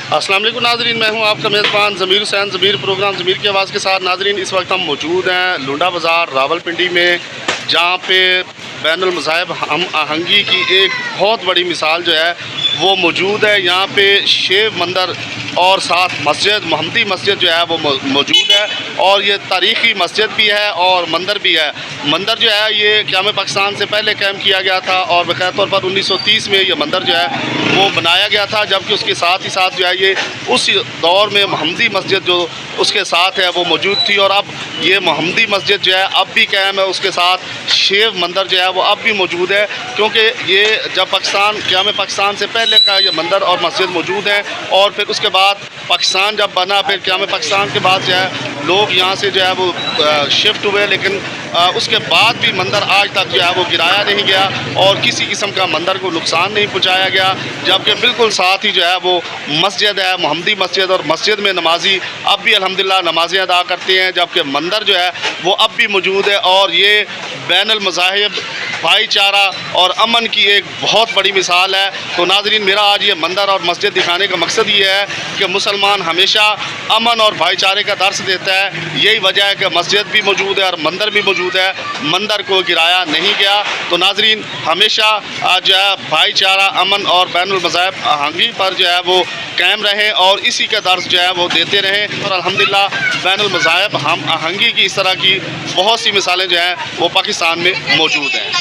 अस्सलाम वालेकुम नाजरीन, मैं हूं आपका मेज़बान ज़मीर हुसैन। ज़मीर प्रोग्राम ज़मीर की आवाज़ के साथ। नाजरीन, इस वक्त हम मौजूद हैं लुंडा बाज़ार रावलपिंडी में, जहां पे बैनुल मज़ाहिब हम आहंगी की एक बहुत बड़ी मिसाल जो है वो मौजूद है। यहाँ पे शेव मंदिर और साथ मस्जिद मोहम्मदी मस्जिद जो है वो मौजूद है, और ये तारीख़ी मस्जिद भी है और मंदिर भी है। मंदिर जो है ये क़याम पाकिस्तान से पहले कायम किया गया था, और बाक़ायदा तौर पर 1930 में ये मंदिर जो है वो बनाया गया था, जबकि उसके साथ ही साथ जो है ये उस दौर में मोहम्मदी मस्जिद जो उसके साथ है वो मौजूद थी। और अब ये मोहम्मदी मस्जिद जो है अब भी कायम है, उसके साथ शेव मंदिर जो है वो अब भी मौजूद है, क्योंकि ये जब क़याम पाकिस्तान से पहले का ये मंदिर और मस्जिद मौजूद है, और फिर उसके बाद पाकिस्तान जब बना, फिर क़याम पाकिस्तान के बाद जो है लोग यहाँ से जो है वो शिफ्ट हुए, लेकिन उसके बाद भी मंदिर आज तक जो है वो गिराया नहीं गया और किसी किस्म का मंदिर को नुकसान नहीं पहुँचाया गया। जबकि बिल्कुल साथ ही जो है वो मस्जिद है मोहम्मदी मस्जिद, और मस्जिद में नमाजी अब भी अल्हम्दुलिल्लाह नमाज़ें अदा करते हैं, जबकि मंदिर जो है वो अब भी मौजूद है। और ये बैनुल मज़ाहिब भाईचारा और अमन की एक बहुत बड़ी मिसाल है। तो नाज़रीन, मेरा आज ये मंदिर और मस्जिद दिखाने का मकसद ये है कि मुसलमान हमेशा अमन और भाईचारे का दर्स देता है। यही वजह है कि मस्जिद भी मौजूद है और मंदिर भी मौजूद है, मंदिर को गिराया नहीं गया। तो नाज़रीन, हमेशा जो है भाईचारा, अमन और बैनुल मज़ाहिब आहंगी पर जो है वो कायम रहें, और इसी का दर्स जो है वो देते रहें। और अल्हम्दुलिल्लाह बैनुल मज़ाहिब हम आहंगी की इस तरह की बहुत सी मिसालें जो हैं वो पाकिस्तान में मौजूद हैं।